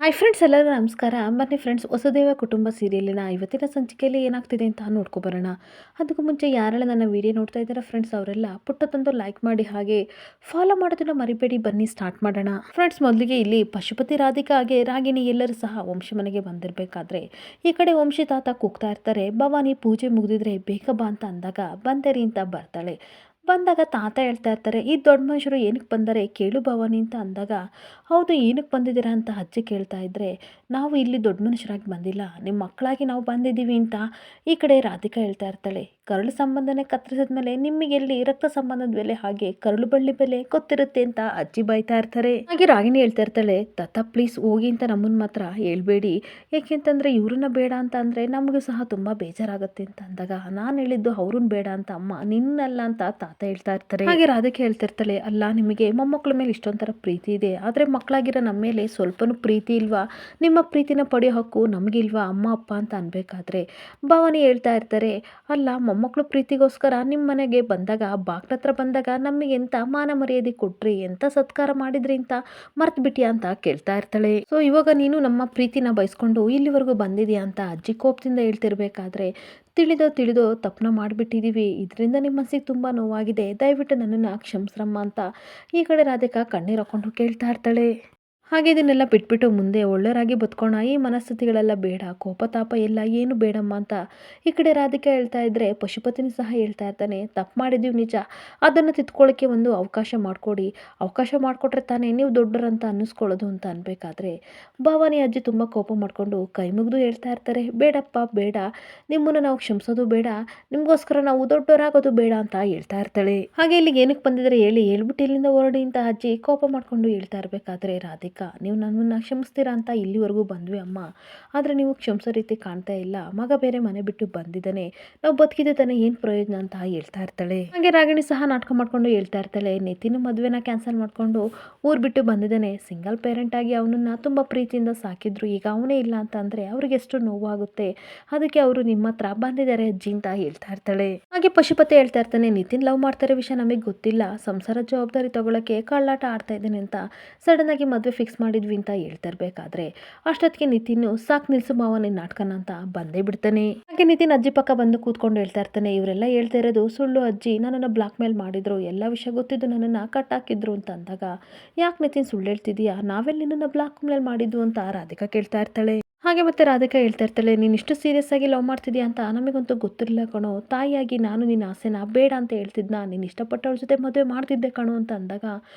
Hi friends, ಎಲ್ಲರಿಗೂ ನಮಸ್ಕಾರ. ಬನ್ನಿ ಫ್ರೆಂಡ್ಸ್, ವಸುದೇವ ಕುಟುಂಬ ಸೀರಿಯಲಿನ ಇವತ್ತಿನ ಸಂಚಿಕೆಯಲ್ಲಿ ಏನಾಗ್ತಿದೆ ಅಂತ ನೋಡ್ಕೊಬರೋಣ. ಅದಕ್ಕೂ ಮುಂಚೆ ಯಾರೆಲ್ಲ ನನ್ನ ವಿಡಿಯೋ ನೋಡ್ತಾ ಇದ್ದಾರೆ ಫ್ರೆಂಡ್ಸ್, ಅವರೆಲ್ಲ ಪುಟ್ಟದೊಂದು ಲೈಕ್ ಮಾಡಿ ಹಾಗೆ ಫಾಲೋ ಮಾಡೋದನ್ನ ಮರಿಬೇಡಿ. ಬನ್ನಿ ಸ್ಟಾರ್ಟ್ ಮಾಡೋಣ. ಫ್ರೆಂಡ್ಸ್, ಮೊದಲಿಗೆ ಇಲ್ಲಿ ಪಶುಪತಿ, ರಾಧಿಕಾ ಹಾಗೆ ರಾಗಿಣಿ ಎಲ್ಲರೂ ಸಹ ವಂಶಿ ಮನೆಗೆ ಬಂದಿರಬೇಕಾದ್ರೆ ಈ ಕಡೆ ವಂಶಿ ತಾತ ಕೂಗ್ತಾ ಇರ್ತಾರೆ, ಭವಾನಿ ಪೂಜೆ ಮುಗಿದಿದ್ರೆ ಬೇಗ ಬಾ ಅಂತ ಅಂದಾಗ ಬಂದರಿ ಅಂತ ಬರ್ತಾಳೆ. ಬಂದಾಗ ತಾತ ಹೇಳ್ತಾ ಇರ್ತಾರೆ, ಈ ದೊಡ್ಡ ಮನುಷ್ಯರು ಏನಕ್ಕೆ ಬಂದರೆ ಕೇಳು ಭವಾನಿ ಅಂತ ಅಂದಾಗ, ಹೌದು ಏನಕ್ಕೆ ಬಂದಿದ್ದೀರಾ ಅಂತ ಅಜ್ಜಿ ಕೇಳ್ತಾ ಇದ್ರೆ, ನಾವು ಇಲ್ಲಿ ದೊಡ್ಡ ಮನುಷ್ಯರಾಗಿ ಬಂದಿಲ್ಲ, ನಿಮ್ಮ ಮಕ್ಕಳಾಗಿ ನಾವು ಬಂದಿದ್ದೀವಿ ಅಂತ ಈ ಕಡೆ ರಾಧಿಕಾ ಹೇಳ್ತಾ ಇರ್ತಾಳೆ. ಕರಳು ಸಂಬಂಧನೇ ಕತ್ತರಿಸಿದ ಮೇಲೆ ನಿಮಗೆ ಎಲ್ಲಿ ರಕ್ತ ಸಂಬಂಧದ ಬೆಲೆ ಹಾಗೆ ಕರಳು ಬಳ್ಳಿ ಬೆಲೆ ಗೊತ್ತಿರುತ್ತೆ ಅಂತ ಅಜ್ಜಿ ಬೈತಾ ಇರ್ತಾರೆ. ಹಾಗೆ ರಾಗಿಣಿ ಹೇಳ್ತಾ ಇರ್ತಾಳೆ, ತಾತ ಪ್ಲೀಸ್ ಹೋಗಿ ಅಂತ ನಮ್ಮನ್ನ ಮಾತ್ರ ಹೇಳ್ಬೇಡಿ, ಏಕೆಂತಂದ್ರೆ ಇವ್ರನ್ನ ಬೇಡ ಅಂತ ಅಂದ್ರೆ ನಮಗೂ ಸಹ ತುಂಬಾ ಬೇಜಾರಾಗುತ್ತೆ ಅಂತ ಅಂದಾಗ, ನಾನು ಹೇಳಿದ್ದು ಅವ್ರನ್ನ ಬೇಡ ಅಂತ ಅಮ್ಮ, ನಿನ್ನಲ್ಲ ಅಂತ ತಾತ ಹೇಳ್ತಾ ಇರ್ತಾರೆ. ಹಾಗೆ ರಾಧಿಕೆ ಹೇಳ್ತಿರ್ತಾಳೆ, ಅಲ್ಲ ನಿಮಗೆ ಮೊಮ್ಮಕ್ಕಳ ಮೇಲೆ ಇಷ್ಟೊಂಥರ ಪ್ರೀತಿ ಇದೆ, ಆದ್ರೆ ಮಕ್ಕಳಾಗಿರೋ ನಮ್ಮ ಮೇಲೆ ಸ್ವಲ್ಪನೂ ಪ್ರೀತಿ ಇಲ್ವಾ? ನಿಮ್ಮ ಪ್ರೀತಿನ ಪಡೆಯೋ ಹಕ್ಕು ನಮಗಿಲ್ವಾ ಅಮ್ಮ ಅಪ್ಪ ಅಂತ ಅನ್ಬೇಕಾದ್ರೆ ಭವಾನಿ ಹೇಳ್ತಾ ಇರ್ತಾರೆ, ಅಲ್ಲ ಮೊಮ್ಮಕ್ಕಳು ಪ್ರೀತಿಗೋಸ್ಕರ ನಿಮ್ಮ ಮನೆಗೆ ಬಂದಾಗ, ಬಾಗ್ಲ ಹತ್ರ ಬಂದಾಗ ನಮಗೆ ಎಂತ ಮಾನ ಮರ್ಯಾದೆ ಕೊಟ್ರಿ, ಎಂತ ಸತ್ಕಾರ ಮಾಡಿದ್ರಿ ಅಂತ ಮರ್ತ್ ಬಿಟ್ಟಿಯಾ ಅಂತ ಕೇಳ್ತಾ ಇರ್ತಾಳೆ. ಸೊ ಇವಾಗ ನೀನು ನಮ್ಮ ಪ್ರೀತಿನ ಬಯಸ್ಕೊಂಡು ಇಲ್ಲಿವರೆಗೂ ಬಂದಿದ್ಯಾ ಅಂತ ಅಜ್ಜಿ ಕೋಪದಿಂದ ಹೇಳ್ತಿರ್ಬೇಕಾದ್ರೆ, ತಿಳಿದೋ ತಪ್ಪನ ಮಾಡಿಬಿಟ್ಟಿದ್ದೀವಿ, ಇದರಿಂದ ನಿಮ್ಮ ಮನಸ್ಸಿಗೆ ತುಂಬ ನೋವಾಗಿದೆ, ದಯವಿಟ್ಟು ನನ್ನನ್ನು ಕ್ಷಮಿಸ್ರಮ್ಮ ಅಂತ ಈ ಕಡೆ ರಾಧಿಕಾ ಕಣ್ಣೀರು ಹಾಕೊಂಡು ಕೇಳ್ತಾ ಇರ್ತಾಳೆ. ಹಾಗೆ ಇದನ್ನೆಲ್ಲ ಬಿಟ್ಬಿಟ್ಟು ಮುಂದೆ ಒಳ್ಳೆಯರಾಗಿ ಬದುಕೋಣ, ಈ ಮನಸ್ಥಿತಿಗಳೆಲ್ಲ ಬೇಡ, ಕೋಪತಾಪ ಎಲ್ಲ ಏನು ಬೇಡಮ್ಮ ಅಂತ ಈ ಕಡೆ ರಾಧಿಕಾ ಹೇಳ್ತಾ ಇದ್ರೆ, ಪಶುಪತಿನೂ ಸಹ ಹೇಳ್ತಾ ಇರ್ತಾನೆ, ತಪ್ಪು ಮಾಡಿದ್ದೀವಿ ನಿಜ, ಅದನ್ನು ತಿದ್ಕೊಳ್ಳೋಕ್ಕೆ ಒಂದು ಅವಕಾಶ ಮಾಡಿಕೊಡಿ, ಅವಕಾಶ ಮಾಡಿಕೊಟ್ರೆ ತಾನೇ ನೀವು ದೊಡ್ಡರಂತ ಅನ್ನಿಸ್ಕೊಳ್ಳೋದು ಅಂತ ಅನ್ಬೇಕಾದ್ರೆ ಭವಾನಿ ಅಜ್ಜಿ ತುಂಬ ಕೋಪ ಮಾಡಿಕೊಂಡು ಕೈ ಮುಗಿದು ಹೇಳ್ತಾ ಇರ್ತಾರೆ, ಬೇಡಪ್ಪ ಬೇಡ, ನಿಮ್ಮನ್ನು ನಾವು ಕ್ಷಮಿಸೋದು ಬೇಡ, ನಿಮಗೋಸ್ಕರ ನಾವು ದೊಡ್ಡವರಾಗೋದು ಬೇಡ ಅಂತ ಹೇಳ್ತಾ ಇರ್ತಾಳೆ. ಹಾಗೆ ಇಲ್ಲಿಗೆ ಏನಕ್ಕೆ ಬಂದಿದ್ರೆ ಹೇಳಿ, ಹೇಳ್ಬಿಟ್ಟು ಇಲ್ಲಿಂದ ಹೊರಡಿ ಅಂತ ಅಜ್ಜಿ ಕೋಪ ಮಾಡಿಕೊಂಡು ಹೇಳ್ತಾ ಇರಬೇಕಾದ್ರೆ ರಾಧಿಕಾ, ನೀವು ನನ್ನನ್ನು ಕ್ಷಮಿಸ್ತೀರಾ ಅಂತ ಇಲ್ಲಿವರೆಗೂ ಬಂದ್ವಿ ಅಮ್ಮ, ಆದರೆ ನೀವು ಕ್ಷಮಿಸೋ ರೀತಿ ಕಾಣ್ತಾ ಇಲ್ಲ, ಮಗ ಬೇರೆ ಮನೆ ಬಿಟ್ಟು ಬಂದಿದ್ದಾನೆ, ನಾವು ಬದುಕಿದ್ದೆ ತಾನೇ, ಏನು ಪ್ರಯೋಜನ ಅಂತ ಹೇಳ್ತಾ ಇರ್ತಾಳೆ. ಹಾಗೆ ರಾಗಿಣಿ ಸಹ ನಾಟಕ ಮಾಡ್ಕೊಂಡು ಹೇಳ್ತಾ ಇರ್ತಾಳೆ, ನಿತಿನ್ ಮದುವೆನ ಕ್ಯಾನ್ಸಲ್ ಮಾಡ್ಕೊಂಡು ಊರು ಬಿಟ್ಟು ಬಂದಿದ್ದಾನೆ, ಸಿಂಗಲ್ ಪೇರೆಂಟ್ ಆಗಿ ಅವನನ್ನ ತುಂಬ ಪ್ರೀತಿಯಿಂದ ಸಾಕಿದ್ರು, ಈಗ ಅವನೇ ಇಲ್ಲ ಅಂತ ಅಂದರೆ ಅವ್ರಿಗೆ ಎಷ್ಟು ನೋವಾಗುತ್ತೆ, ಅದಕ್ಕೆ ಅವರು ನಿಮ್ಮ ಹತ್ರ ಬಂದಿದ್ದಾರೆ ಅಜ್ಜಿ ಅಂತ ಹೇಳ್ತಾ ಇರ್ತಾಳೆ. ಹಾಗೆ ಪಶುಪತಿ ಹೇಳ್ತಾ ಇರ್ತಾನೆ, ನಿತಿನ್ ಲವ್ ಮಾಡ್ತಾರೆ ವಿಷಯ ನಮಗೆ ಗೊತ್ತಿಲ್ಲ, ಸಂಸಾರ ಜವಾಬ್ದಾರಿ ತಗೊಳ್ಳೋಕ್ಕೆ ಕಳ್ಳಾಟ ಆಡ್ತಾ ಇದ್ದೇನೆ ಅಂತ ಸಡನ್ ಆಗಿ ಮದುವೆ ಫಿಕ್ಸ್ ಮಾಡಿದ್ವಿ ಅಂತ ಹೇಳ್ತಾ ಇರ್ಬೇಕಾದ್ರೆ ಅಷ್ಟೊತ್ತಿಗೆ ನಿತಿನ್ ಸಾಕ್ ನಿಲ್ಸು ಮಾವ ನಿನ್ನ ನಾಟಕನ ಅಂತ ಬಂದೇ ಬಿಡ್ತಾನೆ. ಹಾಗೆ ನಿತಿನ್ ಅಜ್ಜಿ ಪಕ್ಕ ಬಂದು ಕೂತ್ಕೊಂಡು ಹೇಳ್ತಾ ಇರ್ತಾನೆ, ಇವರೆಲ್ಲ ಹೇಳ್ತಾ ಇರೋದು ಸುಳ್ಳು ಅಜ್ಜಿ, ನನ್ನನ್ನು ಬ್ಲಾಕ್ ಮೇಲ್ ಮಾಡಿದ್ರು, ಎಲ್ಲ ವಿಷಯ ಗೊತ್ತಿದ್ದು ನನ್ನನ್ನು ಕಟ್ ಹಾಕಿದ್ರು ಅಂತ ಅಂದಾಗ, ಯಾಕೆ ನಿತಿನ್ ಸುಳ್ಳು ಹೇಳ್ತಿದೀಯಾ, ನಾವೆಲ್ಲ ನಿನ್ನನ್ನು ಬ್ಲಾಕ್ ಮೇಲ್ ಮಾಡಿದ್ದು ಅಂತ ರಾಧಿಕಾ ಕೇಳ್ತಾ ಇರ್ತಾಳೆ. ಹಾಗೆ ಮತ್ತೆ ರಾಧಿಕಾ ಹೇಳ್ತಾ ಇರ್ತಾಳೆ, ನೀನು ಇಷ್ಟು ಸೀರಿಯಸ್ ಆಗಿ ಲವ್ ಮಾಡ್ತಿದ್ಯಾ ಅಂತ ನಮಗಂತೂ ಗೊತ್ತಿರಲಿಲ್ಲ ಕಣೋ, ತಾಯಿಯಾಗಿ ನಾನು ನಿನ್ನ ಆಸೆನ ಬೇಡ ಅಂತ ಹೇಳ್ತಿದ್ನ, ನೀನು ಇಷ್ಟಪಟ್ಟವ್ರ ಜೊತೆ ಮದುವೆ ಮಾಡ್ತಿದ್ದೆ ಕಣೋ ಅಂತ ಅಂದಾಗ,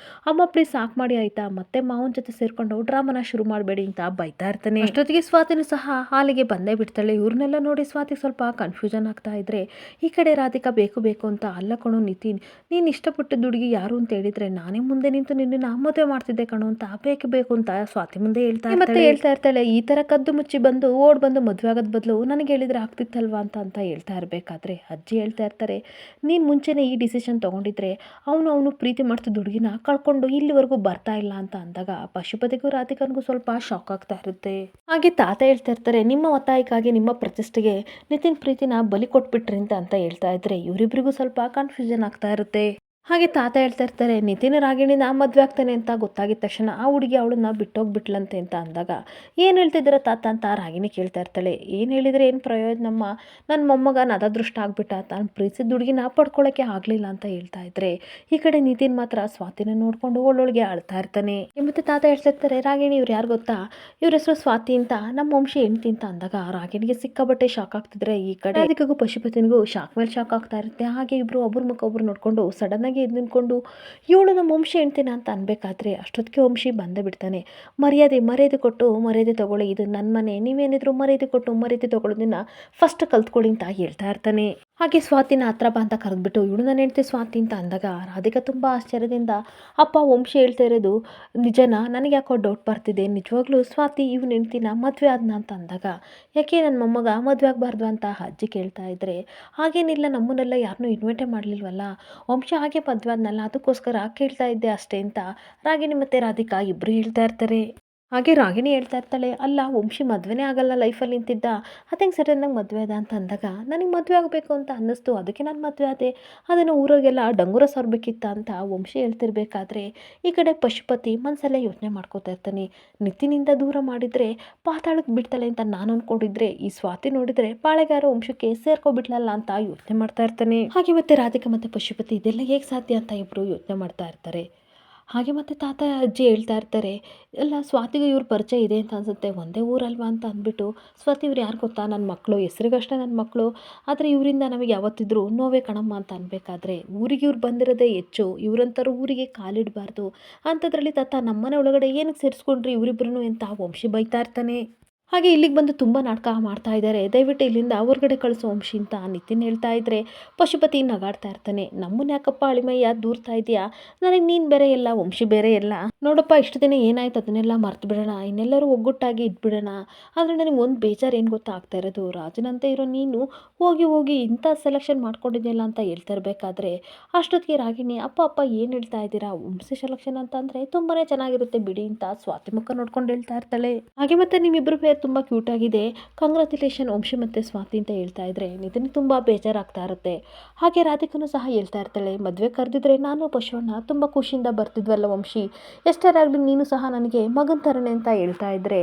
ಅಮ್ಮ ಪ್ಲೀಸ್ ಸಾಕು ಮಾಡಿ ಆಯ್ತಾ, ಮತ್ತೆ ಮಾವನ ಜೊತೆ ಸೇರ್ಕೊಂಡು ಡ್ರಾಮನ ಶುರು ಮಾಡಬೇಡಿ ಅಂತ ಬೈತಾ ಇರ್ತಾನೆ. ಅಷ್ಟೊತ್ತಿಗೆ ಸ್ವಾತಿನೂ ಸಹ ಹಾಲಿಗೆ ಬಂದೇ ಬಿಡ್ತಾಳೆ. ಇವ್ರನ್ನೆಲ್ಲ ನೋಡಿ ಸ್ವಾತಿಗೆ ಸ್ವಲ್ಪ ಕನ್ಫ್ಯೂಷನ್ ಆಗ್ತಾ ಇದ್ರೆ ಈ ಕಡೆ ರಾಧಿಕಾ ಬೇಕು ಬೇಕು ಅಂತ, ಅಲ್ಲ ಕಣೋ ನಿತಿನ್, ನೀನು ಇಷ್ಟಪಟ್ಟಿದ್ದ ಹುಡುಗಿ ಯಾರು ಅಂತ ಹೇಳಿದ್ರೆ ನಾನೇ ಮುಂದೆ ನಿಂತು ನಿನ್ನ ಮದುವೆ ಮಾಡ್ತಿದ್ದೆ ಕಣೋ ಅಂತ ಬೇಕು ಅಂತ ಸ್ವಾತಿ ಮುಂದೆ ಹೇಳ್ತಾ ಇರ್ತಾಳೆ. ಈ ತರ ಕದ್ದು ಮುಚ್ಚಿ ಬಂದು ಓಡ್ ಬಂದು ಮದುವೆ ಆಗೋದ್ ಬದಲು ನನಗೆ ಹೇಳಿದ್ರೆ ಆಗ್ತಿತ್ತಲ್ವಾ ಅಂತ ಹೇಳ್ತಾ ಇರಬೇಕಾದ್ರೆ ಅಜ್ಜಿ ಹೇಳ್ತಾ ಇರ್ತಾರೆ, ನೀನು ಮುಂಚೆನೇ ಈ ಡಿಸಿಷನ್ ತೊಗೊಂಡಿದ್ರೆ ಅವನು ಪ್ರೀತಿ ಮಾಡ್ತಿದ್ದ ಹುಡುಗಿನ ಕಳ್ಕೊಂಡು ಇಲ್ಲಿವರೆಗೂ ಬರ್ತಾ ಇಲ್ಲ ಅಂತ ಅಂದಾಗ ಪಶುಪತಿಗೂ ರಾಧಿಕನಿಗೂ ಸ್ವಲ್ಪ ಶಾಕ್ ಆಗ್ತಾ ಇರುತ್ತೆ. ಹಾಗೆ ತಾತ ಹೇಳ್ತಾ ಇರ್ತಾರೆ, ನಿಮ್ಮ ಒತ್ತಾಯಕ್ಕಾಗಿ ನಿಮ್ಮ ಪ್ರತಿಷ್ಠೆಗೆ ನಿತಿನ್ ಪ್ರೀತಿನ ಬಲಿ ಕೊಟ್ಬಿಟ್ರಿ ಅಂತ ಹೇಳ್ತಾ ಇದ್ರೆ ಇವರಿಬ್ರಿಗೂ ಸ್ವಲ್ಪ ಕನ್ಫ್ಯೂಷನ್ ಆಗ್ತಾ ಇರುತ್ತೆ. ಹಾಗೆ ತಾತ ಹೇಳ್ತಾ ಇರ್ತಾರೆ, ನಿತಿನ್ ರಾಗಿಣಿನ ಮದುವೆ ಆಗ್ತಾನೆ ಅಂತ ಗೊತ್ತಾಗಿದ ತಕ್ಷಣ ಆ ಹುಡುಗಿ ಅವಳನ್ನ ಬಿಟ್ಟೋಗ್ಬಿಟ್ಲಂತೆ ಅಂತ ಅಂದಾಗ, ಏನು ಹೇಳ್ತಿದ್ದೀರ ತಾತ ಅಂತ ರಾಗಿಣಿ ಕೇಳ್ತಾ ಇರ್ತಾಳೆ. ಏನು ಹೇಳಿದರೆ ಏನು ಪ್ರಯೋಜನಮ್ಮ, ನನ್ನ ಮೊಮ್ಮಗ ನದದೃಷ್ಟ ಆಗ್ಬಿಟ್ಟ, ತಾನು ಪ್ರೀತಿಸಿದ ಹುಡುಗಿನ ಪಡ್ಕೊಳ್ಳೋಕ್ಕೆ ಆಗಲಿಲ್ಲ ಅಂತ ಹೇಳ್ತಾ ಇದ್ರೆ ಈ ಕಡೆ ನಿತಿನ್ ಮಾತ್ರ ಸ್ವಾತಿನ ನೋಡ್ಕೊಂಡು ಒಳ್ಳೊಳಗೆ ಅಳ್ತಾ ಇರ್ತಾನೆ. ಮತ್ತೆ ತಾತ ಹೇಳ್ತಾ ಇರ್ತಾರೆ, ರಾಗಿಣಿ ಇವ್ರು ಯಾರು ಗೊತ್ತಾ, ಇವ್ರ ಹೆಸರು ಸ್ವಾತಿ ಅಂತ, ನಮ್ಮ ವಂಶಿ ಹೆಂಡ್ತಿ ಅಂತ ಅಂದಾಗ ರಾಗಿಣಿಗೆ ಸಿಕ್ಕಾಬಟ್ಟೆ ಶಾಕ್ ಆಗ್ತಿದ್ರೆ ಈ ಕಡೆ ರಾಧಿಕಾಗೂ ಪಶುಪತಿನಿಗೂ ಶಾಕ್ ಮೇಲೆ ಶಾಕ್ ಆಗ್ತಾ ಇರುತ್ತೆ. ಹಾಗೆ ಇಬ್ರು ಒಬ್ರು ಮುಖ ಒಬ್ರು ನೋಡ್ಕೊಂಡು ಸಡನ್ ಆಗಿ ಎದ್ದು ನಿಂತ್ಕೊಂಡು ಇವಳು ನಮ್ಮ ವಂಶಿ ಹೆಂಡ್ತಿನ ಅಂತ ಅನ್ಬೇಕಾದ್ರೆ ಅಷ್ಟೊತ್ತಿಗೆ ವಂಶಿ ಬಂದೇ ಬಿಡ್ತಾನೆ. ಮರ್ಯಾದೆ ಕೊಟ್ಟು ಮರ್ಯಾದೆ ತಗೊಳ್ಳಿ, ಇದು ನನ್ನ ಮನೆ, ನೀವೇನಿದ್ರು ಮರ್ಯಾದೆ ಕೊಟ್ಟು ಮರ್ಯಾದೆ ತಗೊಳ್ಳೋದನ್ನ ಫಸ್ಟ್ ಕಲ್ತ್ಕೊಳ್ಳಿ ಅಂತ ಹೇಳ್ತಾ ಇರ್ತಾನೆ. ಹಾಗೆ ಸ್ವಾತಿನ ಹತ್ರ ಬಾ ಅಂತ ಕರೆದ್ಬಿಟ್ಟು ಇವಳು ನನ್ನ ಹೆಂಡ್ತಿ ಸ್ವಾತಿ ಅಂತ ಅಂದಾಗ ರಾಧಿಕಾ ತುಂಬ ಆಶ್ಚರ್ಯದಿಂದ, ಅಪ್ಪ ವಂಶಿ ಹೇಳ್ತಾ ಇರೋದು ನಿಜನಾ, ನನಗೆ ಯಾಕೋ ಡೌಟ್ ಬರ್ತಿದೆ, ನಿಜವಾಗ್ಲೂ ಸ್ವಾತಿ ಇವನ ಹೆಂಡ್ತಿನ ಮದುವೆ ಆದ್ನ ಅಂತ ಅಂದಾಗ, ಯಾಕೆ ನನ್ನ ಮೊಮ್ಮಗ ಮದುವೆ ಆಗಬಾರ್ದು ಅಂತ ಅಜ್ಜಿ ಕೇಳ್ತಾ ಇದ್ರೆ, ಹಾಗೇನಿಲ್ಲ, ನಮ್ಮನ್ನೆಲ್ಲ ಯಾರನ್ನೂ ಇನ್ವೈಟೇ ಮಾಡಲಿಲ್ವಲ್ಲ, ವಂಶ ಹಾಗೆ ಮದುವೆ ಆದ್ನಲ್ಲ ಅದಕ್ಕೋಸ್ಕರ ಕೇಳ್ತಾ ಇದ್ದೆ ಅಷ್ಟೇ ಅಂತ ರಾಗಿಣಿ ಮತ್ತು ರಾಧಿಕಾ ಇಬ್ಬರು ಹೇಳ್ತಾ ಇರ್ತಾರೆ. ಹಾಗೆ ರಾಗಿಣಿ ಹೇಳ್ತಾ ಇರ್ತಾಳೆ, ಅಲ್ಲ ವಂಶಿ ಮದುವೆನೇ ಆಗಲ್ಲ ಲೈಫಲ್ಲಿ ನಿಂತಿದ್ದ, ಅದಂಗೆ ಸಡನ್ನಾಗಿ ಮದುವೆ ಅದ ಅಂತ ಅಂದಾಗ ನನಗೆ ಮದುವೆ ಆಗಬೇಕು ಅಂತ ಅನ್ನಿಸ್ತು, ಅದಕ್ಕೆ ನಾನು ಮದುವೆ ಆದೆ, ಅದನ್ನು ಊರಿಗೆಲ್ಲ ಡಂಗೂರ ಸಾರಬೇಕಿತ್ತ ಅಂತ ವಂಶಿ ಹೇಳ್ತಿರ್ಬೇಕಾದ್ರೆ ಈ ಕಡೆ ಪಶುಪತಿ ಮನಸ್ಸಲ್ಲೇ ಯೋಚನೆ ಮಾಡ್ಕೋತಾ ಇರ್ತಾನೆ. ನಿತಿನಿಂದ ದೂರ ಮಾಡಿದರೆ ಪಾತಾಳಕ್ಕೆ ಬಿಡ್ತಾಳೆ ಅಂತ ನಾನು ಅಂದ್ಕೊಂಡಿದ್ರೆ ಈ ಸ್ವಾತಿ ನೋಡಿದರೆ ಬಾಳೆಗಾರ ವಂಶಕ್ಕೆ ಸೇರ್ಕೊಬಿಡ್ಲಲ್ಲ ಅಂತ ಯೋಚನೆ ಮಾಡ್ತಾ ಇರ್ತಾನೆ. ಹಾಗೆ ಮತ್ತೆ ರಾಧಿಕಾ ಮತ್ತು ಪಶುಪತಿ ಇದೆಲ್ಲ ಹೇಗೆ ಸಾಧ್ಯ ಅಂತ ಇಬ್ಬರು ಯೋಚನೆ ಮಾಡ್ತಾ ಇರ್ತಾರೆ. ಹಾಗೆ ಮತ್ತು ತಾತ ಅಜ್ಜಿ ಹೇಳ್ತಾ ಇರ್ತಾರೆ, ಎಲ್ಲ ಸ್ವಾತಿಗೂ ಇವ್ರ ಪರಿಚಯ ಇದೆ ಅಂತ ಅನಿಸುತ್ತೆ, ಒಂದೇ ಊರಲ್ವಾ ಅಂತ ಅಂದ್ಬಿಟ್ಟು, ಸ್ವಾತಿ ಇವ್ರು ಯಾರು ಗೊತ್ತಾ, ನನ್ನ ಮಕ್ಕಳು, ಹೆಸ್ರಿಗಷ್ಟೇ ನನ್ನ ಮಕ್ಕಳು, ಆದರೆ ಇವರಿಂದ ನಮಗೆ ಯಾವತ್ತಿದ್ರೂ ನೋವೇ ಕಣಮ್ಮ ಅಂತ ಅನ್ಬೇಕಾದ್ರೆ ಊರಿಗೆ ಇವ್ರು ಬಂದಿರೋದೇ ಹೆಚ್ಚು, ಇವರಂಥವ್ರು ಊರಿಗೆ ಕಾಲಿಡಬಾರ್ದು ಅಂಥದ್ರಲ್ಲಿ ತಾತ ನಮ್ಮನೆ ಒಳಗಡೆ ಏನಕ್ಕೆ ಸೇರಿಸ್ಕೊಂಡ್ರಿ ಇವರಿಬ್ರು ಅಂತ ವಂಶಿ ಬೈತಾ ಇರ್ತಾನೆ. ಹಾಗೆ ಇಲ್ಲಿಗೆ ಬಂದು ತುಂಬ ನಾಟಕ ಮಾಡ್ತಾ ಇದ್ದಾರೆ, ದಯವಿಟ್ಟು ಇಲ್ಲಿಂದ ಹೊರಗಡೆ ಕಳಿಸೋ ವಂಶಿ ಅಂತ ನಿತಿನ್ ಹೇಳ್ತಾ ಇದ್ರೆ ಪಶುಪತಿ ನಗಾಡ್ತಾ ಇರ್ತಾನೆ. ನಮ್ಮನ್ನ ಯಾಕಪ್ಪ ಅಳಿಮಯ್ಯ ದೂರ್ತಾ ಇದೆಯಾ, ನನಗೆ ನೀನು ಬೇರೆ ಎಲ್ಲ ವಂಶಿ ಬೇರೆ ಎಲ್ಲ, ನೋಡಪ್ಪ ಇಷ್ಟು ದಿನ ಏನಾಯ್ತು ಅದನ್ನೆಲ್ಲ ಮರ್ತು ಬಿಡೋಣ, ಇನ್ನೆಲ್ಲರೂ ಒಗ್ಗಟ್ಟಾಗಿ ಇದ್ಬಿಡೋಣ. ಆದರೆ ನನಗೆ ಒಂದು ಬೇಜಾರು ಏನು ಗೊತ್ತಾ ಆಗ್ತಾ ಇರೋದು, ರಾಜನಂತೆ ಇರೋ ನೀನು ಹೋಗಿ ಹೋಗಿ ಇಂಥ ಸೆಲೆಕ್ಷನ್ ಮಾಡ್ಕೊಂಡಿದ್ಯಲ್ಲ ಅಂತ ಹೇಳ್ತಾ ಇರಬೇಕಾದ್ರೆ ಅಷ್ಟೊತ್ತಿಗೆ ರಾಗಿಣಿ, ಅಪ್ಪ ಅಪ್ಪ ಏನು ಹೇಳ್ತಾ ಇದ್ದೀರಾ, ವಂಶಿ ಸೆಲೆಕ್ಷನ್ ಅಂತ ಅಂದರೆ ತುಂಬಾ ಚೆನ್ನಾಗಿರುತ್ತೆ ಬಿಡಿ ಅಂತ ಸ್ವಾತಿ ಮುಖ ನೋಡ್ಕೊಂಡು ಹೇಳ್ತಾ ಇರ್ತಾಳೆ. ಹಾಗೆ ಮತ್ತೆ ನಿಮ್ಮಿಬ್ಬರು ಪೇರ್ ತುಂಬ ಕ್ಯೂಟ್ ಆಗಿದೆ, ಕಂಗ್ರ್ಯಾಚುಲೇಷನ್ ವಂಶಿ ಮತ್ತು ಸ್ವಾತಿ ಅಂತ ಹೇಳ್ತಾ ಇದ್ರೆ ನಿತಿನ್ ತುಂಬ ಬೇಜಾರಾಗ್ತಾ ಇರುತ್ತೆ. ಹಾಗೆ ರಾಧಿಕನು ಸಹ ಹೇಳ್ತಾ ಇರ್ತಾಳೆ, ಮದುವೆ ಕರೆದಿದ್ರೆ ನಾನು ಪಶುವಣ್ಣ ತುಂಬ ಖುಷಿಯಿಂದ ಬರ್ತಿದ್ವಲ್ಲ ವಂಶಿ, ಎಷ್ಟರಾಗಲಿ ನೀನು ಸಹ ನನಗೆ ಮಗನ ಥರನೇ ಅಂತ ಹೇಳ್ತಾ ಇದ್ರೆ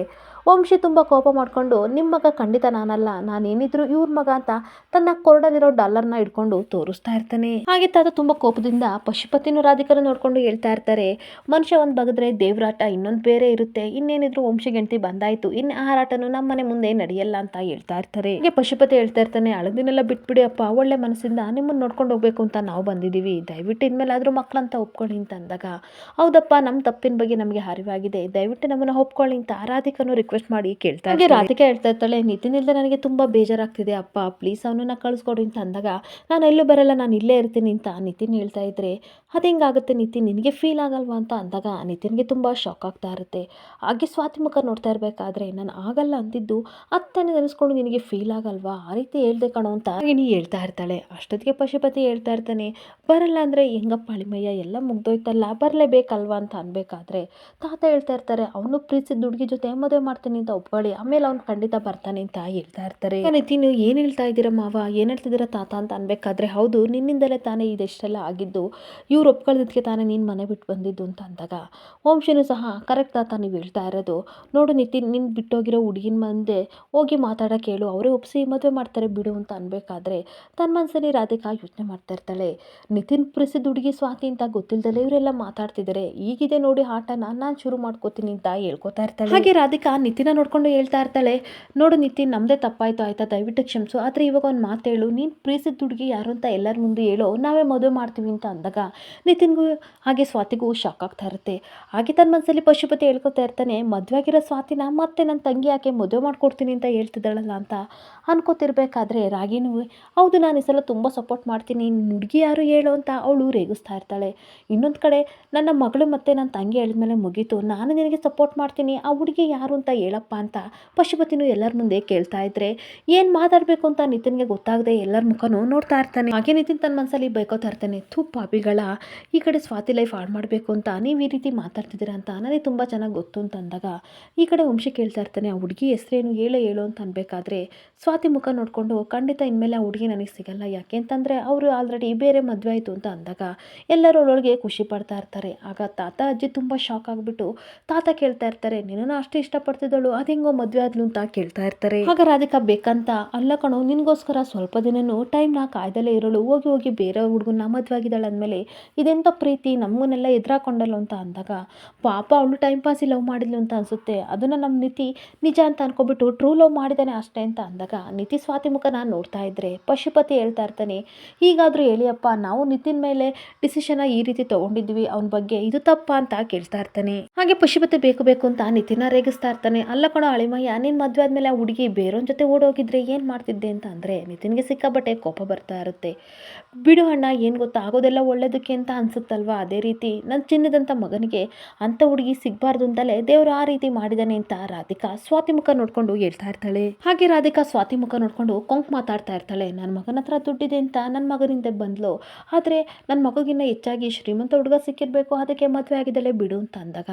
ವಂಶಿ ತುಂಬ ಕೋಪ ಮಾಡಿಕೊಂಡು, ನಿಮ್ಮ ಮಗ ಖಂಡಿತ ನಾನಲ್ಲ, ನಾನೇನಿದ್ರು ಇವ್ರ ಮಗ ಅಂತ ತನ್ನ ಕೊರಡಲ್ಲಿರೋ ಡಾಲರ್ನ ಇಟ್ಕೊಂಡು ತೋರಿಸ್ತಾ ಇರ್ತಾನೆ. ಹಾಗೆ ತಾತ ತುಂಬ ಕೋಪದಿಂದ ಪಶುಪತಿನೂ ರಾಧಿಕನ ನೋಡ್ಕೊಂಡು ಹೇಳ್ತಾ ಇರ್ತಾರೆ, ಮನುಷ್ಯ ಒಂದು ಬಗದ್ರೆ ದೇವ್ರಾಟ ಇನ್ನೊಂದು ಬೇರೆ ಇರುತ್ತೆ, ಇನ್ನೇನಿದ್ರು ವಂಶಿ ಗೆಣತಿ ಬಂದಾಯ್ತು, ಇನ್ನು ಆರಾಟನು ನಮ್ಮನೆ ಮುಂದೆ ನಡೆಯಲ್ಲ ಅಂತ ಹೇಳ್ತಾ ಇರ್ತಾರೆ. ಹಾಗೆ ಪಶುಪತಿ ಹೇಳ್ತಾ ಇರ್ತಾನೆ, ಹಳದಿನೆಲ್ಲ ಬಿಟ್ಬಿಡಿ ಅಪ್ಪ, ಒಳ್ಳೆ ಮನಸ್ಸಿಂದ ನಿಮ್ಮನ್ನು ನೋಡ್ಕೊಂಡು ಹೋಗ್ಬೇಕು ಅಂತ ನಾವು ಬಂದಿದ್ದೀವಿ, ದಯವಿಟ್ಟು ಇನ್ಮೇಲಾದರೂ ಮಕ್ಕಳಂತ ಒಪ್ಕೊಳ್ಳಿ ಅಂತ ಅಂದಾಗ, ಹೌದಪ್ಪ ನಮ್ಮ ತಪ್ಪಿನ ಬಗ್ಗೆ ನಮಗೆ ಅರಿವಾಗಿದೆ, ದಯವಿಟ್ಟು ನಮ್ಮನ್ನು ಒಪ್ಕೊಳ್ಳಿ ಅಂತ ರಾಧಿಕನು ರಿಕ್ವೆಸ್ಟ್ ಮಾಡಿ ಕೇಳ್ತಾ. ಹಾಗೆ ರಾಧಿಕಾ ಹೇಳ್ತಾ ಇರ್ತಾಳೆ, ನಿತಿನ್ ಇಲ್ಲದೆ ನನಗೆ ತುಂಬ ಬೇಜಾರಾಗ್ತಿದೆ ಅಪ್ಪ, ಪ್ಲೀಸ್ ಅವನನ್ನ ಕಳಿಸ್ಕೊಡಿ ಅಂತ ಅಂದಾಗ, ನಾನು ಎಲ್ಲೂ ಬರಲ್ಲ, ನಾನು ಇಲ್ಲೇ ಇರ್ತೀನಿ ಅಂತ ನಿತಿನ್ ಹೇಳ್ತಾ ಇದ್ರೆ, ಅದು ಹೆಂಗಾಗುತ್ತೆ ನಿತಿನ್, ನಿನಗೆ ಫೀಲ್ ಆಗಲ್ವಾ ಅಂತ ಅಂದಾಗ ನಿತಿನ್ಗೆ ತುಂಬ ಶಾಕ್ ಆಗ್ತಾ ಇರುತ್ತೆ. ಹಾಗೆ ಸ್ವಾತಿ ಮುಖ ನೋಡ್ತಾ ಇರಬೇಕಾದ್ರೆ, ನಾನು ಆಗಲ್ಲ ಅಂತಿದ್ದು ಅತ್ತನೇ ನೆನೆಸ್ಕೊಂಡು ನಿನಗೆ ಫೀಲ್ ಆಗಲ್ವಾ, ಆ ರೀತಿ ಹೇಳ್ದೆ ಕಣೋ ಅಂತ ನೀ ಹೇಳ್ತಾ ಇರ್ತಾಳೆ. ಅಷ್ಟೊತ್ತಿಗೆ ಪಶುಪತಿ ಹೇಳ್ತಾ ಇರ್ತಾನೆ, ಬರಲ್ಲ ಅಂದರೆ ಹೆಂಗಪ್ಪ ಅಳಿಮಯ್ಯ, ಎಲ್ಲ ಮುಗ್ದೋಯ್ತಲ್ಲ, ಬರಲೇಬೇಕಲ್ವಾ ಅಂತ ಅನ್ಬೇಕಾದ್ರೆ ತಾತ ಹೇಳ್ತಾ ಇರ್ತಾರೆ, ಅವನು ಪ್ರೀತಿಸಿದ ಹುಡುಗಿ ಜೊತೆ ಮದುವೆ ಮಾಡ್ತೀನಿ ಅಂತ ಒಪ್ಕೊಳ್ಳಿ, ಆಮೇಲೆ ಅವ್ನು ಖಂಡಿತ ಬರ್ತಾನೆ ಅಂತ ಹೇಳ್ತಾ ಇರ್ತಾರೆ. ನಿತಿನ್ ಏನು ಹೇಳ್ತಾ ಇದ್ದೀರಾ ಮಾವ, ಏನು ಹೇಳ್ತಿದ್ದೀರಾ ತಾತ ಅಂತ ಅನ್ಬೇಕಾದ್ರೆ, ಹೌದು ನಿನ್ನಿಂದಲೇ ತಾನೇ ಇದೆಷ್ಟೆಲ್ಲ ಆಗಿದ್ದು, ಇವ್ರು ಒಪ್ಕೊಳ್ಳೋದಕ್ಕೆ ತಾನೇ ನೀನು ಮನೆ ಬಿಟ್ಟು ಬಂದಿದ್ದು ಅಂತ ಅಂದಾಗ ವಂಶಿನೂ ಸಹ ಕರೆಕ್ಟ್ ತಾತ ನೀವು ಹೇಳ್ತಾ ಇರೋದು, ನೋಡು ನಿತಿನ್, ನಿನ್ನ ಬಿಟ್ಟೋಗಿರೋ ಹುಡುಗಿನ ಮುಂದೆ ಹೋಗಿ ಮಾತಾಡೋಕೆ ಹೇಳು, ಅವರೇ ಒಪ್ಪಿಸಿ ಮದುವೆ ಮಾಡ್ತಾರೆ ಬಿಡು ಅಂತ ಅನ್ಬೇಕಾದ್ರೆ ತನ್ನ ಮನಸ್ಸಲ್ಲಿ ರಾಧಿಕಾ ಯೋಚನೆ ಮಾಡ್ತಾ ಇರ್ತಾಳೆ, ನಿತಿನ್ ಪ್ರಿಸಿದ ಹುಡುಗಿ ಸ್ವಾತಿ ಅಂತ ಗೊತ್ತಿಲ್ಲದಲ್ಲೇ ಇವರೆಲ್ಲ ಮಾತಾಡ್ತಿದ್ದಾರೆ, ಈಗಿದೆ ನೋಡಿ ಆಟನ, ನಾನು ಶುರು ಮಾಡ್ಕೋತೀನಿ ಅಂತ ಹೇಳ್ಕೊತಾ ಇರ್ತಾಳೆ. ಹಾಗೆ ರಾಧಿಕಾ ನಿತಿನ ನೋಡ್ಕೊಂಡು ಹೇಳ್ತಾ ಇರ್ತಾಳೆ, ನೋಡು ನಿತಿನ್, ನಮ್ಮದೇ ತಪ್ಪಾಯ್ತು ಆಯ್ತಾ, ದಯವಿಟ್ಟು ಕ್ಷಮಿಸು, ಆದರೆ ಇವಾಗ ಒಂದು ಮಾತು ಹೇಳು, ನೀನು ಪ್ರೀತಿಸಿದ ಹುಡುಗಿ ಯಾರು ಅಂತ ಎಲ್ಲರ ಮುಂದೆ ಹೇಳೋ, ನಾವೇ ಮದುವೆ ಮಾಡ್ತೀವಿ ಅಂತ ಅಂದಾಗ ನಿತಿನ್ಗೂ ಹಾಗೆ ಸ್ವಾತಿಗೂ ಶಾಕ್ ಆಗ್ತಾ ಇರುತ್ತೆ. ಹಾಗೆ ತನ್ನ ಮನಸ್ಸಲ್ಲಿ ಪಶುಪತಿ ಹೇಳ್ಕೊತಾ ಇರ್ತಾನೆ, ಮದುವೆ ಆಗಿರೋ ಸ್ವಾತಿನ ಮತ್ತೆ ನನ್ನ ತಂಗಿ ಯಾಕೆ ಮದುವೆ ಮಾಡ್ಕೊಡ್ತೀನಿ ಅಂತ ಹೇಳ್ತಿದ್ದಾಳಲ್ಲ ಅಂತ ಅನ್ಕೋತಿರ್ಬೇಕಾದ್ರೆ ರಾಗಿನೂ, ಹೌದು ನಾನು ಈ ಸಲ ತುಂಬ ಸಪೋರ್ಟ್ ಮಾಡ್ತೀನಿ, ಹುಡುಗಿ ಯಾರು ಹೇಳು ಅಂತ ಅವಳು ರೇಗಿಸ್ತಾ ಇರ್ತಾಳೆ. ಇನ್ನೊಂದು ಕಡೆ ನನ್ನ ಮಗಳು ಮತ್ತು ನನ್ನ ತಂಗಿ ಹೇಳಿದ್ಮೇಲೆ ಮುಗೀತು, ನಾನು ನಿನಗೆ ಸಪೋರ್ಟ್ ಮಾಡ್ತೀನಿ, ಆ ಹುಡುಗಿ ಯಾರು ಅಂತ ಹೇಳಪ್ಪ ಅಂತ ಪಶುಪತಿನೂ ಎಲ್ಲರ ಮುಂದೆ ಕೇಳ್ತಾ ಇದ್ರೆ ಏನು ಮಾತಾಡಬೇಕು ಅಂತ ನಿತಿನ್ಗೆ ಗೊತ್ತಾಗದೆ ಎಲ್ಲರ ಮುಖನೂ ನೋಡ್ತಾ ಇರ್ತಾನೆ. ಹಾಗೆ ನಿತಿನ್ ತನ್ನ ಮನಸ್ಸಲ್ಲಿ ಬೈಕೋತಾ ಇರ್ತಾನೆ, ಪಾಪಿಗಳ, ಈ ಕಡೆ ಸ್ವಾತಿ ಲೈಫ್ ಹಾಳು ಮಾಡಬೇಕು ಅಂತ ನೀವು ಈ ರೀತಿ ಮಾತಾಡ್ತಿದ್ದೀರಾ ಅಂತ ನನಗೆ ತುಂಬ ಚೆನ್ನಾಗಿ ಗೊತ್ತು ಅಂತ ಅಂದಾಗ ಈ ಕಡೆ ವಂಶಿ ಕೇಳ್ತಾ ಇರ್ತಾನೆ, ಆ ಹುಡುಗಿ ಹೆಸರೇನು ಹೇಳು ಅಂತ ಅನ್ಬೇಕಾದ್ರೆ ಸ್ವಾತಿ ಮುಖ ನೋಡಿಕೊಂಡು, ಖಂಡಿತ ಇನ್ಮೇಲೆ ಆ ಹುಡುಗಿ ನನಗೆ ಸಿಗಲ್ಲ, ಯಾಕೆ ಅಂತಂದರೆ ಅವರು ಆಲ್ರೆಡಿ ಬೇರೆ ಮದುವೆ ಆಯಿತು ಅಂತ ಅಂದಾಗ ಎಲ್ಲರೂ ಅವಳೊಳಗೆ ಖುಷಿ ಪಡ್ತಾ ಇರ್ತಾರೆ. ಆಗ ತಾತ ಅಜ್ಜಿ ತುಂಬ ಶಾಕ್ ಆಗಿಬಿಟ್ಟು ತಾತ ಕೇಳ್ತಾ ಇರ್ತಾರೆ, ನಿನ್ನನ್ನು ಅಷ್ಟು ಇಷ್ಟಪಡ್ತಿದ್ದಳು ಅದು ಹೆಂಗೋ ಮದುವೆ ಆದ್ಲು ಅಂತ ಕೇಳ್ತಾ ಇರ್ತಾರೆ. ಆಗ ರಾಧಿಕಾ ಬೇಕಂತ, ಅಲ್ಲ ಕಣೋ, ನಿನಗೋಸ್ಕರ ಸ್ವಲ್ಪ ದಿನನೂ ಟೈಮ್ನ ಕಾಯ್ದಲ್ಲೇ ಇರೋಳು ಹೋಗಿ ಹೋಗಿ ಬೇರೆ ಹುಡುಗನ ಮದುವೆ ಆಗಿದ್ದಾಳೆ ಅಂದಮೇಲೆ ಇದೆಂಥ ಪ್ರೀತಿ, ನಮಗನ್ನೆಲ್ಲ ಎದುರಾಕೊಂಡಲ್ಲ ಅಂತ ಅಂದಾಗ, ಪಾಪ ಅವಳು ಟೈಮ್ ಪಾಸಿ ಲವ್ ಮಾಡಿದ್ಲು ಅಂತ ಅನಿಸುತ್ತೆ, ಅದನ್ನು ನಮ್ಮ ನಿತಿ ನಿಜ ಅಂತ ಅನ್ಕೊಬಿಟ್ಟು ಟ್ರೂ ಲವ್ ಮಾಡಿದ್ದಾನೆ ಅಷ್ಟೇ ಅಂತ ಅಂದಾಗ ನಿತಿ ಸ್ವಾತಿ ಮುಖ ನಾನು ನೋಡ್ತಾ ಇದ್ರೆ ಪಶುಪತಿ ಹೇಳ್ತಾ ಇರ್ತಾನೆ, ಹೀಗಾದರೂ ಹೇಳಿಯಪ್ಪ, ನಾವು ನಿತಿನ್ ಮೇಲೆ ಡಿಸಿಷನ್ ಈ ರೀತಿ ತೊಗೊಂಡಿದ್ವಿ, ಅವನ ಬಗ್ಗೆ ಇದು ತಪ್ಪ ಅಂತ ಕೇಳ್ತಾ ಇರ್ತಾನೆ. ಹಾಗೆ ಪಶುಪತಿ ಬೇಕು ಅಂತ ನಿತಿನ ರೇಗಿಸ್ತಾ ಇರ್ತಾನೆ. ಇರ್ತಾನೆ, ಅಲ್ಲ ಕಣೋ ಅಳಿಮಯ್ಯ, ನೀನು ಮದುವೆ ಆದಮೇಲೆ ಆ ಹುಡುಗಿ ಬೇರೊಂದು ಜೊತೆ ಓಡೋಗಿದ್ರೆ ಏನು ಮಾಡ್ತಿದ್ದೆ ಅಂತ ಅಂದರೆ ನಿತಿನ್ಗೆ ಸಿಕ್ಕಾಪಟ್ಟೆ ಕೋಪ ಬರ್ತಾ ಇರುತ್ತೆ. ಬಿಡು ಅಣ್ಣ, ಏನು ಗೊತ್ತಾ, ಆಗೋದೆಲ್ಲ ಒಳ್ಳೇದಕ್ಕೆ ಅಂತ ಅನ್ಸುತ್ತಲ್ವಾ, ಅದೇ ರೀತಿ ನನ್ನ ಚಿನ್ನದಂಥ ಮಗನಿಗೆ ಅಂಥ ಹುಡುಗಿ ಸಿಗಬಾರ್ದು ಅಂತಲೇ ದೇವರು ಆ ರೀತಿ ಮಾಡಿದಾನೆ ಅಂತ ರಾಧಿಕಾ ಸ್ವಾತಿ ಮುಖ ನೋಡ್ಕೊಂಡು ಹೇಳ್ತಾ ಇರ್ತಾಳೆ. ಹಾಗೆ ರಾಧಿಕಾ ಸ್ವಾತಿ ಮುಖ ನೋಡ್ಕೊಂಡು ಕೊಂಕ್ ಮಾತಾಡ್ತಾ ಇರ್ತಾಳೆ. ನನ್ನ ಮಗನ ಹತ್ರ ದುಡ್ಡಿದೆ ಅಂತ ನನ್ನ ಮಗನಿಂದ ಬಂದ್ಲು, ಆದರೆ ನನ್ನ ಮಗುಗಿನ್ನ ಹೆಚ್ಚಾಗಿ ಶ್ರೀಮಂತ ಹುಡುಗ ಸಿಕ್ಕಿರಬೇಕು, ಅದಕ್ಕೆ ಮದುವೆ ಆಗಿದ್ದಾಳೆ ಬಿಡು ಅಂತ ಅಂದಾಗ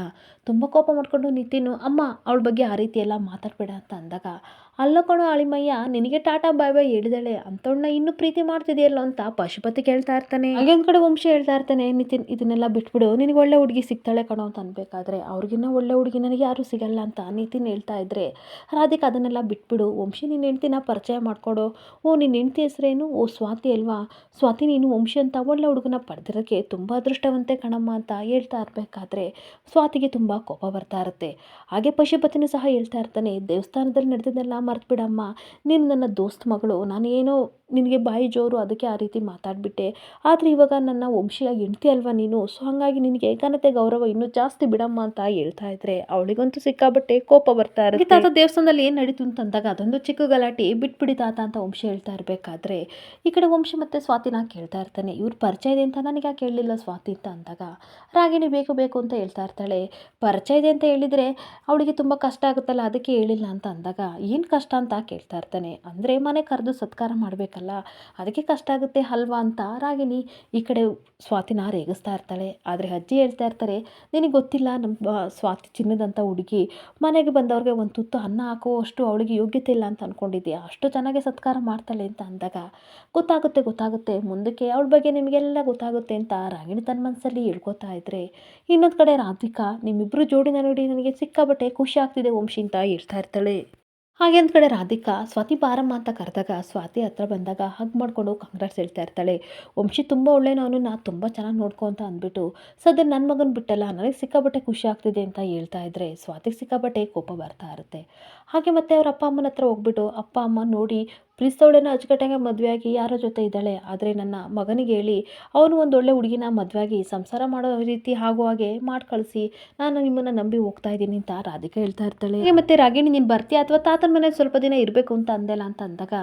ತುಂಬ ಕೋಪ ಮಾಡ್ಕೊಂಡು ನಿತಿನ್, ಅಮ್ಮ ಅವಳ ಬಗ್ಗೆ ಆ ರೀತಿ ಎಲ್ಲ ಮಾತಾಡಬೇಡ ಅಂತ ಅಂದಾಗ, ಅಲ್ಲ ಕಣೋ ಅಳಿಮಯ್ಯ, ನಿನಗೆ ಟಾಟಾ ಬಾಯ್ ಬಾಯ್ ಹೇಳಿದಾಳೆ, ಅಂಥವಳನ್ನ ಇನ್ನೂ ಪ್ರೀತಿ ಮಾಡ್ತಿದೆಯಲ್ಲೋ ಅಂತ ಪಶುಪತಿ ಕೇಳ್ತಾ ಇರ್ತಾನೆ. ಹಾಗೆ ಒಂದು ಕಡೆ ವಂಶಿ ಹೇಳ್ತಾ ಇರ್ತಾನೆ, ನಿತಿನ್ ಇದನ್ನೆಲ್ಲ ಬಿಟ್ಬಿಡು, ನಿನಗೆ ಒಳ್ಳೆ ಹುಡುಗಿ ಸಿಗ್ತಾಳೆ ಕಣೋ ಅಂತ ಅನ್ಬೇಕಾದ್ರೆ, ಅವ್ರಿಗಿನ್ನ ಒಳ್ಳೆ ಹುಡುಗಿ ನನಗೆ ಯಾರೂ ಸಿಗಲ್ಲ ಅಂತ ನಿತಿನ್ ಹೇಳ್ತಾ ಇದ್ರೆ ರಾಧಿಕಾ ಅದನ್ನೆಲ್ಲ ಬಿಟ್ಬಿಡು ವಂಶಿ, ನಿನ್ನ ಹೆಂಡ್ತಿನ ಪರಿಚಯ ಮಾಡಿಕೊಡು. ಓ ನಿನ್ನ ಹೆಂಡ್ತಿ ಹೆಸರೇನು? ಓ ಸ್ವಾತಿ ಅಲ್ವಾ? ಸ್ವಾತಿ, ನೀನು ವಂಶಿ ಅಂತ ಒಳ್ಳೆ ಹುಡುಗನ ಪಡೆದಿರೋಕ್ಕೆ ತುಂಬ ಅದೃಷ್ಟವಂತೆ ಕಣಮ್ಮ ಅಂತ ಹೇಳ್ತಾ ಇರಬೇಕಾದ್ರೆ ಸ್ವಾತಿಗೆ ತುಂಬ ಕೋಪ ಬರ್ತಾ ಇರುತ್ತೆ. ಹಾಗೆ ಪಶುಪತಿನೂ ಸಹ ಹೇಳ್ತಾ ಇರ್ತಾನೆ, ದೇವಸ್ಥಾನದಲ್ಲಿ ನಡೆದಿದ್ದೆಲ್ಲ ಮರ್ತ್ಬಿಡಮ್ಮ, ನೀನು ನನ್ನ ದೋಸ್ತ್ ಮಗಳು, ನಾನೇನೋ ನಿನಗೆ ಬಾಯಿ ಜೋರು ಅದಕ್ಕೆ ಆ ರೀತಿ ಮಾತಾಡಿಬಿಟ್ಟೆ, ಆದರೆ ಇವಾಗ ನನ್ನ ವಂಶಿಯ ಹೆಂಡ್ತಿ ಅಲ್ವಾ ನೀನು, ಸೊ ಹಾಗಾಗಿ ನಿನಗೆ ಘನತೆ ಗೌರವ ಇನ್ನೂ ಜಾಸ್ತಿ ಬಿಡಮ್ಮ ಅಂತ ಹೇಳ್ತಾ ಇದ್ರೆ ಅವಳಿಗಂತೂ ಸಿಕ್ಕಾಬಟ್ಟೆ ಕೋಪ ಬರ್ತಾ ಇರುತ್ತೆ. ತಾತ ದೇವಸ್ಥಾನದಲ್ಲಿ ಏನು ನಡೀತು ಅಂತಂದಾಗ ಅದೊಂದು ಚಿಕ್ಕ ಗಲಾಟೆ, ಬಿಟ್ಬಿಡಿ ತಾತ ಅಂತ ವಂಶಿ ಹೇಳ್ತಾ ಇರಬೇಕಾದ್ರೆ ಈ ಕಡೆ ವಂಶಿ ಮತ್ತೆ ಸ್ವಾತಿನ ಕೇಳ್ತಾ ಇರ್ತಾನೆ, ಇವ್ರು ಪರಿಚಯ ಇದೆ ಅಂತ ನನಗೆ ಯಾಕೆ ಹೇಳಲಿಲ್ಲ ಸ್ವಾತಿ ಅಂತ ಅಂದಾಗ ರಾಗಿಣಿ ಬೇಕು ಬೇಕು ಅಂತ ಹೇಳ್ತಾ ಇರ್ತಾಳೆ. ಪರಿಚಯ ಇದೆ ಅಂತ ಹೇಳಿದರೆ ಅವಳಿಗೆ ತುಂಬ ಕಷ್ಟ ಆಗುತ್ತಲ್ಲ, ಅದಕ್ಕೆ ಹೇಳಿಲ್ಲ ಅಂತ ಅಂದಾಗ ಏನು ಕಷ್ಟ ಅಂತ ಕೇಳ್ತಾ ಇರ್ತಾನೆ. ಅಂದರೆ ಮನೆ ಕರೆದು ಸತ್ಕಾರ ಮಾಡಬೇಕಲ್ಲ, ಅದಕ್ಕೆ ಕಷ್ಟ ಆಗುತ್ತೆ ಅಲ್ವಾ ಅಂತ ರಾಗಿಣಿ ಈ ಕಡೆ ಸ್ವಾತಿನ ರೇಗಿಸ್ತಾ ಇರ್ತಾಳೆ. ಆದರೆ ಅಜ್ಜಿ ಹೇಳ್ತಾ ಇರ್ತಾರೆ, ನಿನಗೆ ಗೊತ್ತಿಲ್ಲ, ನಮ್ಮ ಸ್ವಾತಿ ಚಿನ್ನದಂಥ ಹುಡುಗಿ, ಮನೆಗೆ ಬಂದವ್ರಿಗೆ ಒಂದು ತುತ್ತು ಅನ್ನ ಹಾಕುವಷ್ಟು ಅವಳಿಗೆ ಯೋಗ್ಯತೆ ಇಲ್ಲ ಅಂತ ಅಂದ್ಕೊಂಡಿದ್ದೆ, ಅಷ್ಟು ಚೆನ್ನಾಗಿ ಸತ್ಕಾರ ಮಾಡ್ತಾಳೆ ಅಂತ ಅಂದಾಗ ಗೊತ್ತಾಗುತ್ತೆ ಗೊತ್ತಾಗುತ್ತೆ ಮುಂದಕ್ಕೆ ಅವಳ ಬಗ್ಗೆ ನಿಮಗೆಲ್ಲ ಗೊತ್ತಾಗುತ್ತೆ ಅಂತ ರಾಗಿಣಿ ತನ್ನ ಮನಸ್ಸಲ್ಲಿ ಹೇಳ್ಕೊತಾ ಇದ್ರೆ, ಇನ್ನೊಂದು ಕಡೆ ರಾಧಿಕಾ, ನಿಮ್ಮಿಬ್ಬರು ಜೋಡಿನ ನೋಡಿ ನನಗೆ ಸಿಕ್ಕಾಬಟ್ಟೆ ಖುಷಿ ಆಗ್ತಿದೆ ವಂಶಿ ಅಂತ ಹೇಳ್ತಾ ಇರ್ತಾಳೆ. ಹಾಗೆ ಒಂದು ಕಡೆ ರಾಧಿಕಾ ಸ್ವಾತಿ ಬಾರಮ್ಮ ಅಂತ ಕರೆದಾಗ ಸ್ವಾತಿ ಹತ್ರ ಬಂದಾಗ ಹಗ್ ಮಾಡ್ಕೊಂಡು ಕಂಗ್ರಾಟ್ಸ್ ಹೇಳ್ತಾ ಇರ್ತಾಳೆ. ವಂಶಿ ತುಂಬ ಒಳ್ಳೆಯನವನು, ನಾ ತುಂಬ ಚೆನ್ನಾಗಿ ನೋಡ್ಕೊ ಅಂತ ಅಂದ್ಬಿಟ್ಟು ಸದ್ಯ ನನ್ನ ಮಗನ ಬಿಟ್ಟಲ್ಲ, ನನಗೆ ಸಿಕ್ಕಾಬಟ್ಟೆ ಖುಷಿ ಆಗ್ತಿದೆ ಅಂತ ಹೇಳ್ತಾ ಇದ್ರೆ ಸ್ವಾತಿಗೆ ಸಿಕ್ಕಾಬಟ್ಟೆ ಕೋಪ ಬರ್ತಾ ಇರುತ್ತೆ. ಹಾಗೆ ಮತ್ತೆ ಅವ್ರ ಅಪ್ಪ ಅಮ್ಮನ ಹತ್ರ ಹೋಗ್ಬಿಟ್ಟು, ಅಪ್ಪ ಅಮ್ಮ ನೋಡಿ ಪ್ರೀತಿಸೋಳೇನೋ ಅಚ್ಚುಕಟ್ಟಾಗಿ ಮದುವೆಯಾಗಿ ಯಾರೋ ಜೊತೆ ಇದ್ದಾಳೆ, ಆದರೆ ನನ್ನ ಮಗನಿಗೆ ಹೇಳಿ ಅವನು ಒಂದು ಒಳ್ಳೆ ಹುಡುಗಿನ ಮದುವೆಯಾಗಿ ಸಂಸಾರ ಮಾಡೋ ರೀತಿ ಆಗೋ ಹಾಗೆ ಮಾಡಿ ಕಳಿಸಿ, ನಾನು ನಿಮ್ಮನ್ನು ನಂಬಿ ಹೋಗ್ತಾ ಇದ್ದೀನಿ ಅಂತ ರಾಧಿಕಾ ಹೇಳ್ತಾ ಇರ್ತಾಳೆ. ಹಾಗೆ ಮತ್ತೆ ರಾಗಿಣಿ, ನೀನು ಬರ್ತೀಯ ಅಥವಾ ತಾತನ ಮನೆ ಸ್ವಲ್ಪ ದಿನ ಇರಬೇಕು ಅಂತ ಅಂದೆಲ್ಲ ಅಂತ ಅಂದಾಗ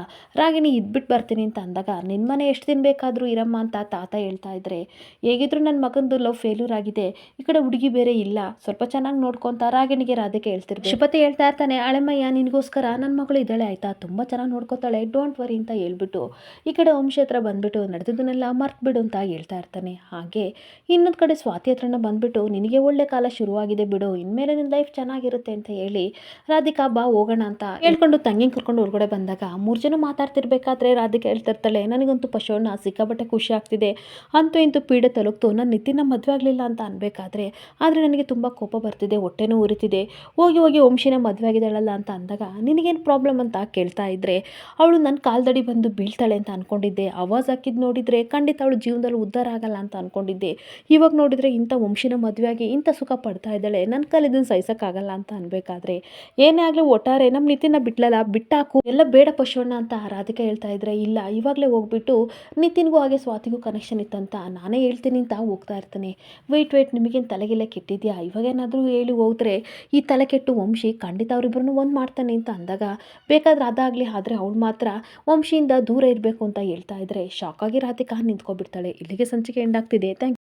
ರಾಗಿಣಿ ಇದ್ಬಿಟ್ಟು ಬರ್ತೀನಿ ಅಂತ ಅಂದಾಗ, ನಿನ್ನ ಮನೆ ಎಷ್ಟು ದಿನ ಬೇಕಾದರೂ ಇರಮ್ಮ ಅಂತ ತಾತ ಹೇಳ್ತಾ ಇದ್ರೆ, ಹೇಗಿದ್ರು ನನ್ನ ಮಗಂದು ಲವ್ ಫೇಲ್ಯೂರ್ ಆಗಿದೆ, ಈ ಕಡೆ ಹುಡುಗಿ ಬೇರೆ ಇಲ್ಲ, ಸ್ವಲ್ಪ ಚೆನ್ನಾಗಿ ನೋಡ್ಕೊಂತ ರಾಗಿಣಿಗೆ ರಾಧಿಕಾ ಹೇಳ್ತಿರ್ಬೇಕು. ಶಿಪತಿ ಹೇಳ್ತಾ ಇರ್ತಾನೆ, ಅಳೆಮಯ್ಯ ನಿನಗೋಸ್ಕರ ನನ್ನ ಮಗಳು ಇದ್ದಾಳೆ ಆಯ್ತಾ, ತುಂಬ ಚೆನ್ನಾಗಿ ನೋಡ್ಕೋತಾಳೆ, ಡೋಂಟ್ ವರಿ ಅಂತ ಹೇಳ್ಬಿಟ್ಟು ಈ ಕಡೆ ವಂಶಿ ಹತ್ರ ಬಂದ್ಬಿಟ್ಟು ನಡೆದದನ್ನೆಲ್ಲ ಮರ್ತ್ಬಿಡು ಅಂತ ಹೇಳ್ತಾ ಇರ್ತಾನೆ. ಹಾಗೆ ಇನ್ನೊಂದು ಕಡೆ ಸ್ವಾತಿ ಹತ್ರನ ಬಂದ್ಬಿಟ್ಟು, ನಿನಗೆ ಒಳ್ಳೆ ಕಾಲ ಶುರುವಾಗಿದೆ ಬಿಡು, ಇನ್ಮೇಲೆ ನಿನ್ನ ಲೈಫ್ ಚೆನ್ನಾಗಿರುತ್ತೆ ಅಂತ ಹೇಳಿ ರಾಧಿಕಾ ಬಾ ಹೋಗೋಣ ಅಂತ ಹೇಳ್ಕೊಂಡು ತಂಗಿನ ಕರ್ಕೊಂಡು ಹೊರಗಡೆ ಬಂದಾಗ 3 ಜನ ಮಾತಾಡ್ತಿರ್ಬೇಕಾದ್ರೆ ರಾಧಿಕಾ ಹೇಳ್ತಿರ್ತಾಳೆ, ನನಗಂತೂ ಪಶುವನ್ನ ಸಿಕ್ಕಾಬಟ್ಟೆ ಖುಷಿ ಆಗ್ತಿದೆ, ಅಂತೂ ಇಂತೂ ಪೀಡೆ ತಲುಪ್ತು, ನನ್ನ ನಿತಿನ ಮದುವೆ ಆಗಲಿಲ್ಲ ಅಂತ ಅನ್ಬೇಕಾದ್ರೆ, ಆದರೆ ನನಗೆ ತುಂಬ ಕೋಪ ಬರ್ತಿದೆ, ಹೊಟ್ಟೆನೂ ಉರಿತಿದೆ, ಹೋಗಿ ಹೋಗಿ ವಂಶಿನ ಮದುವೆ ಆಗಿದ್ದಾಳಲ್ಲ ಅಂತ ಅಂದಾಗ ನಿನಗೇನು ಪ್ರಾಬ್ಲಮ್ ಅಂತ ಕೇಳ್ತಾ ಇದ್ರೆ, ಅವಳು ನನ್ನ ಕಾಲ್ದಡಿ ಬಂದು ಬೀಳ್ತಾಳೆ ಅಂತ ಅಂದ್ಕೊಂಡಿದ್ದೆ, ಆವಾಜ್ ಹಾಕಿದ್ದು ನೋಡಿದರೆ ಖಂಡಿತ ಅವಳು ಜೀವನದಲ್ಲಿ ಉದ್ಧಾರ ಆಗಲ್ಲ ಅಂತ ಅಂದ್ಕೊಂಡಿದ್ದೆ, ಇವಾಗ ನೋಡಿದರೆ ಇಂಥ ವಂಶಿನ ಮದುವೆಯಾಗಿ ಇಂಥ ಸುಖ ಪಡ್ತಾ ಇದ್ದಾಳೆ, ನನ್ನ ಕೈಲಿ ಇದನ್ನು ಸಹಿಸೋಕ್ಕಾಗಲ್ಲ ಅಂತ ಅನ್ಬೇಕಾದ್ರೆ, ಏನೇ ಆಗಲಿ ಒಟ್ಟಾರೆ ನಮ್ಮ ನಿತಿನ ಬಿಟ್ಲಲ್ಲ, ಬಿಟ್ಟಾಕು, ಎಲ್ಲ ಬೇಡ ಪಶುವಣ್ಣ ಅಂತ ರಾಧಿಕಾ ಹೇಳ್ತಾ ಇದ್ರೆ, ಇಲ್ಲ ಇವಾಗಲೇ ಹೋಗ್ಬಿಟ್ಟು ನಿತಿನ್ಗೂ ಹಾಗೆ ಸ್ವಾತಿಗೂ ಕನೆಕ್ಷನ್ ಇತ್ತಂತ ನಾನೇ ಹೇಳ್ತೀನಿ ಅಂತ ಹೋಗ್ತಾ ಇರ್ತಾನೆ. ವೆಯ್ಟ್ ನಿಮಗೇನು ತಲೆಗೆಲ್ಲ ಕೆಟ್ಟಿದ್ಯಾ, ಇವಾಗೇನಾದರೂ ಹೇಳಿ ಹೋದ್ರೆ ಈ ತಲೆ ಕೆಟ್ಟು ವಂಶಿ ಖಂಡಿತ ಅವರಿಬ್ಬರನ್ನು ಒಂದು ಮಾಡ್ತಾನೆ ಅಂತ ಅಂದಾಗ, ಬೇಕಾದ್ರೆ ಅದಾಗಲಿ, ಆದರೆ ಅವಳು ಮಾತ್ರ ವಂಶಿಯಿಂದ ದೂರ ಇರಬೇಕು ಅಂತ ಹೇಳ್ತಾ ಇದ್ರೆ ಶಾಕಾಗಿ ರಾಧಿಕಾ ನಿಂತ್ಕೊಬಿಡ್ತಾಳೆ. ಇಲ್ಲಿಗೆ ಸಂಚಿಕೆ ಎಂಡ್ ಆಗ್ತಿದೆ. Thank you.